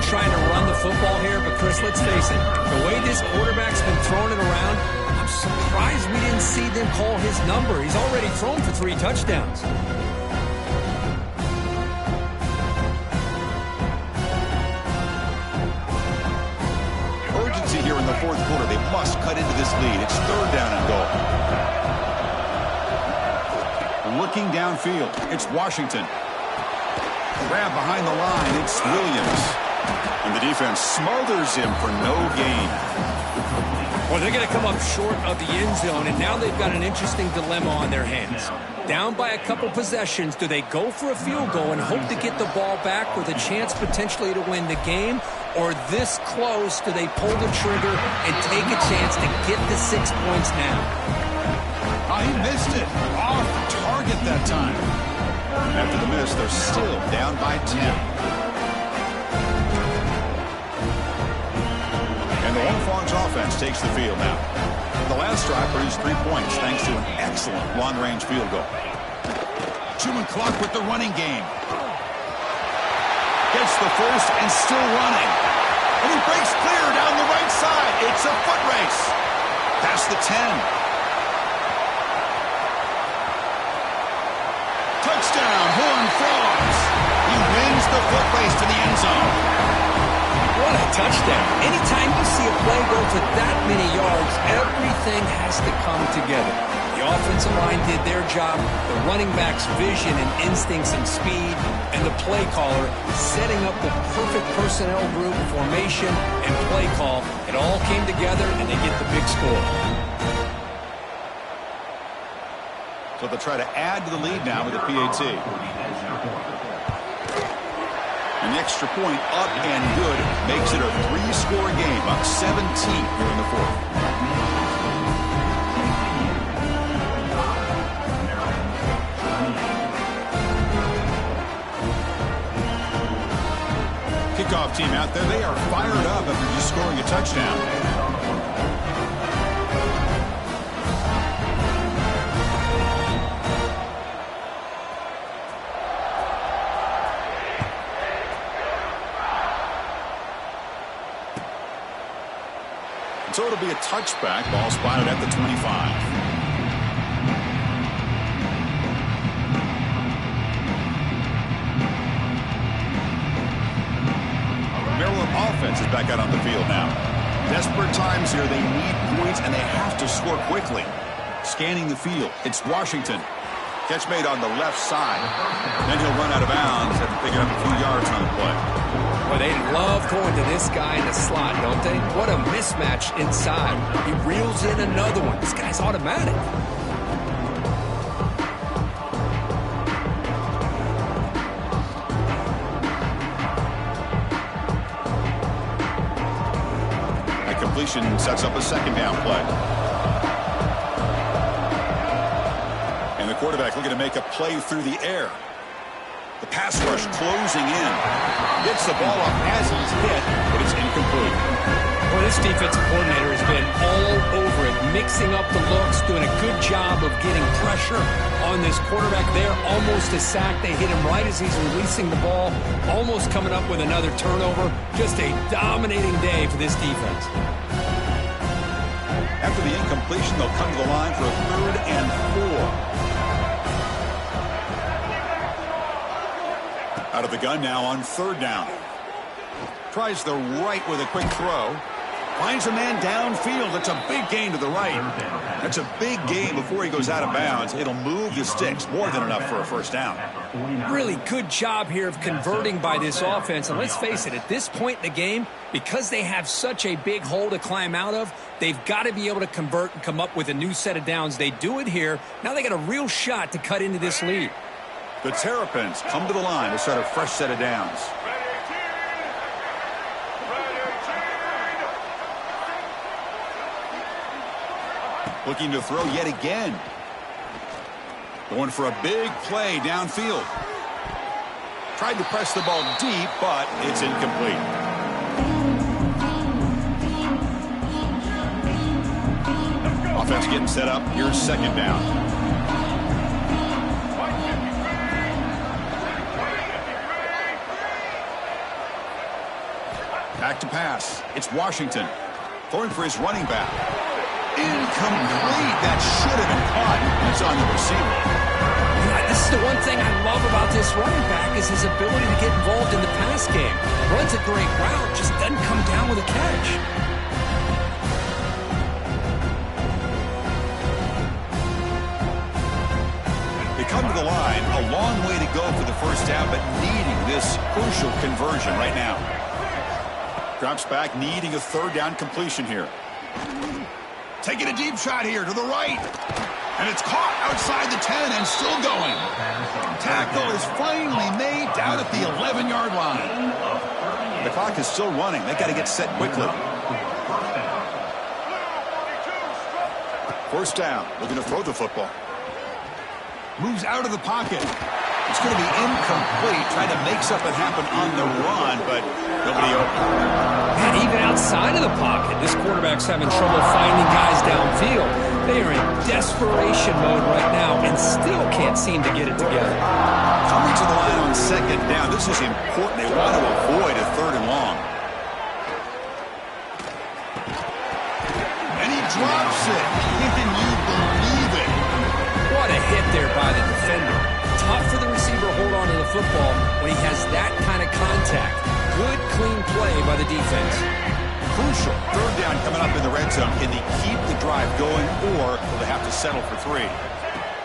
trying to run the football here, but Chris, let's face it, the way this quarterback's been throwing it around, I'm surprised we didn't see them call his number. He's already thrown for 3 touchdowns. Urgency here in the fourth quarter. They must cut into this lead. It's 3rd down and goal. Looking downfield, it's Washington. Grab behind the line, it's Williams. And the defense smothers him for no gain. Well, they're going to come up short of the end zone, and now they've got an interesting dilemma on their hands. Down by a couple possessions, do they go for a field goal and hope to get the ball back with a chance potentially to win the game? Or this close, do they pull the trigger and take a chance to get the 6 points now? Oh, he missed it. Off target that time. After the miss, they're still down by 10. And the Horned Frogs offense takes the field now. The last drive produced 3 points thanks to an excellent long-range field goal. Chewing clock with the running game. Gets the first and still running. And he breaks clear down the right side. It's a foot race. Past the 10. Touchdown, Horned Frogs. He wins the foot race to the end zone. What a touchdown. Anytime you see a play go for that many yards, everything has to come together. The offensive line did their job, the running back's vision and instincts and speed, and the play caller setting up the perfect personnel group, formation, and play call. It all came together, and they get the big score. So they'll try to add to the lead now with a PAT. An extra point up and good makes it a 3-score game, up 17 here in the fourth. Kickoff team out there, they are fired up after just scoring a touchdown. So it'll be a touchback. Ball spotted at the 25. Maryland offense is back out on the field now. Desperate times here. They need points, and they have to score quickly. Scanning the field. It's Washington. Catch made on the left side. Then he'll run out of bounds after picking up a few yards on the play. Well, they love going to this guy in the slot, don't they? What a mismatch inside. He reels in another one. This guy's automatic. That completion sets up a 2nd down play. And the quarterback looking to make a play through the air. The pass rush closing in. Gets the ball up as he's hit, but it's incomplete. Well, this defensive coordinator has been all over it, mixing up the looks, doing a good job of getting pressure on this quarterback there. Almost a sack. They hit him right as he's releasing the ball, almost coming up with another turnover. Just a dominating day for this defense. After the incompletion, they'll come to the line for a 3rd and 4. Out of the gun now on 3rd down. Tries the right with a quick throw. Finds a man downfield. That's a big gain to the right. That's a big gain before he goes out of bounds. It'll move the sticks. More than enough for a 1st down. Really good job here of converting by this offense. And let's face it, at this point in the game, because they have such a big hole to climb out of, they've got to be able to convert and come up with a new set of downs. They do it here. Now they got a real shot to cut into this lead. The Terrapins come to the line to start a fresh set of downs. Looking to throw yet again. Going for a big play downfield. Tried to press the ball deep, but it's incomplete. Offense getting set up. Here's 2nd down. Back to pass. It's Washington. Throwing for his running back. Incomplete. That should have been caught. It's on the receiver. Yeah, this is the one thing I love about this running back is his ability to get involved in the pass game. Runs a great route, just doesn't come down with a catch. They come to the line. A long way to go for the first down, but needing this crucial conversion right now. Drops back, needing a third down completion here. Taking a deep shot here to the right. And it's caught outside the 10 and still going. Tackle is finally made down at the 11-yard line. The clock is still running. They got to get set quickly. First down. Looking to throw the football. Moves out of the pocket. It's going to be incomplete. Trying to make something happen on the run, but nobody open. And even outside of the pocket, this quarterback's having trouble finding guys downfield. They are in desperation mode right now and still can't seem to get it together. Coming to the line on second down. This is important. They want to avoid a third and long. And he drops it. Can you believe it? What a hit there by the defender. Tough for the receiver to hold on to the football when he has that kind of contact. Good, clean play by the defense. Crucial. Third down coming up in the red zone. Can they keep the drive going, or will they have to settle for 3?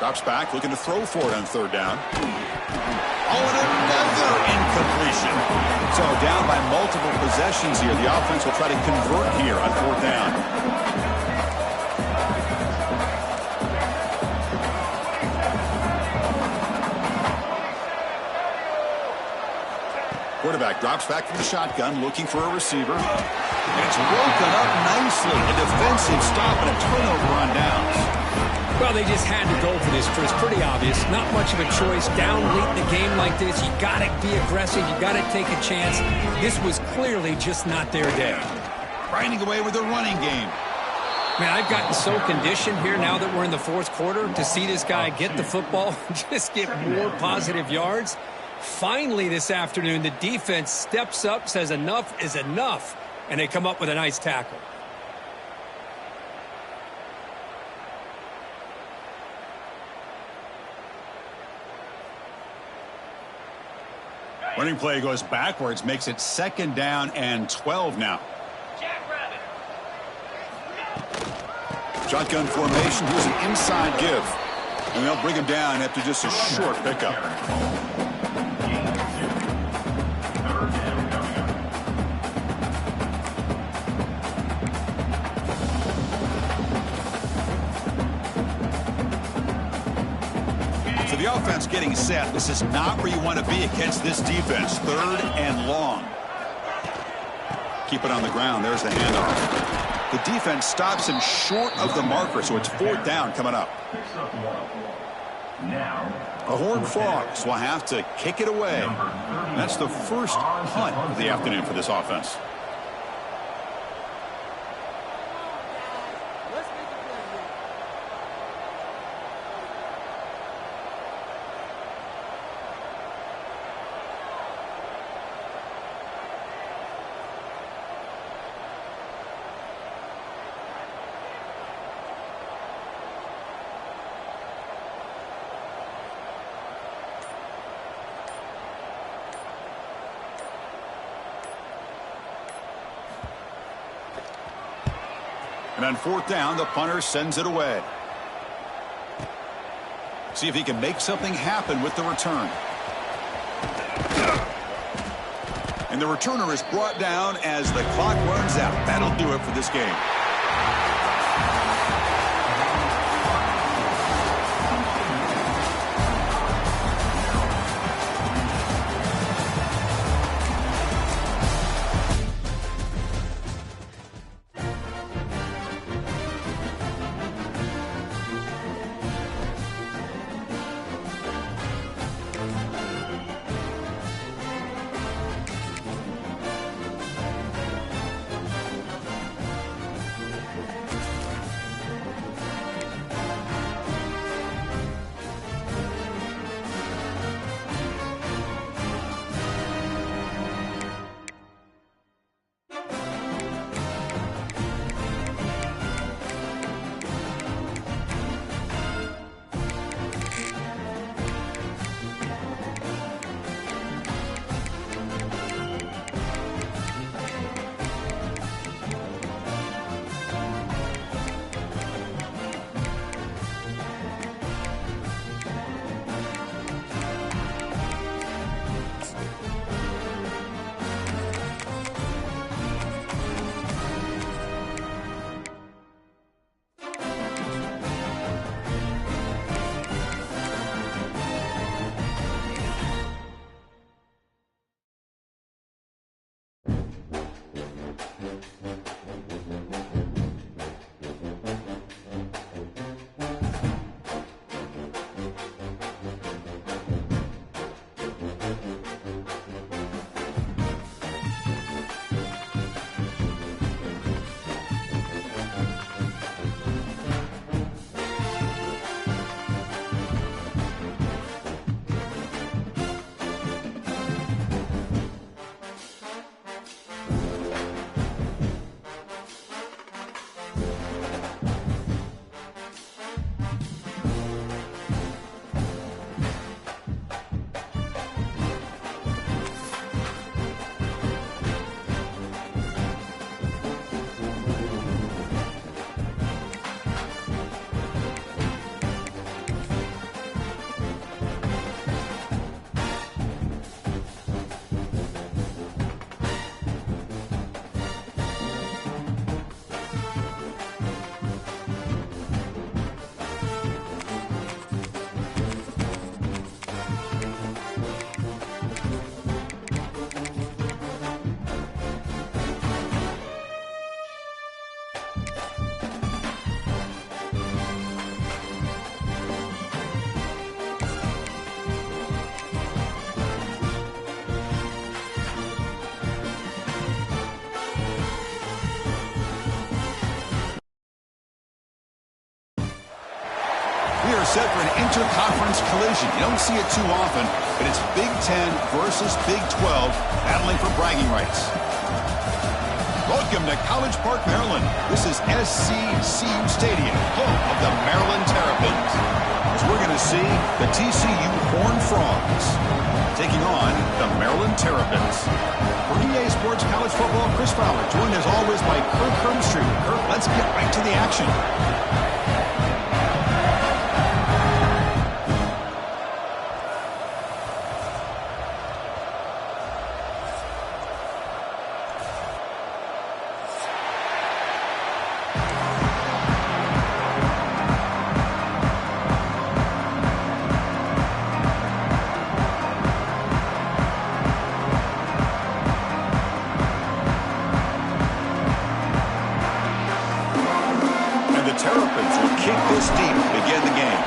Drops back, looking to throw for it on third down. Oh, and another incompletion. So down by multiple possessions here. The offense will try to convert here on fourth down. Quarterback drops back from the shotgun, looking for a receiver. And it's broken up nicely. A defensive stop and a turnover on downs. Well, they just had to go for this, Chris. Pretty obvious. Not much of a choice. Down late in the game like this, you got to be aggressive. You got to take a chance. This was clearly just not their day. Grinding away with the running game. Man, I've gotten so conditioned here now that we're in the fourth quarter to see this guy get the football and just get more positive yards. Finally this afternoon, the defense steps up, says enough is enough, and they come up with a nice tackle. Running play goes backwards, makes it second down and 12 now. Jackrabbit. Shotgun formation. Here's an inside give. And they'll bring him down after just a short pickup. So the offense getting set. This is not where you want to be against this defense. Third and long. Keep it on the ground. There's the handoff. The defense stops him short of the marker, so it's fourth down coming up. The Horned Frogs will have to kick it away. That's the first punt of the afternoon for this offense. And on fourth down, the punter sends it away. See if he can make something happen with the return. And the returner is brought down as the clock runs out. That'll do it for this game. set for an interconference collision. You don't see it too often, but it's Big Ten versus Big 12 battling for bragging rights. Welcome to College Park, Maryland. This is SCCU Stadium, home of the Maryland Terrapins. As we're going to see the TCU Horned Frogs taking on the Maryland Terrapins. For EA Sports College Football, Chris Fowler, joined as always by Kirk Herbstreit. Kirk, let's get right to the action. Terrapins will kick this deep to begin the game.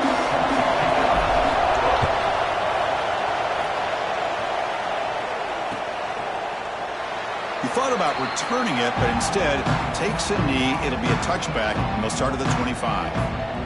He thought about returning it, but instead takes a knee. It'll be a touchback, and they'll start at the 25.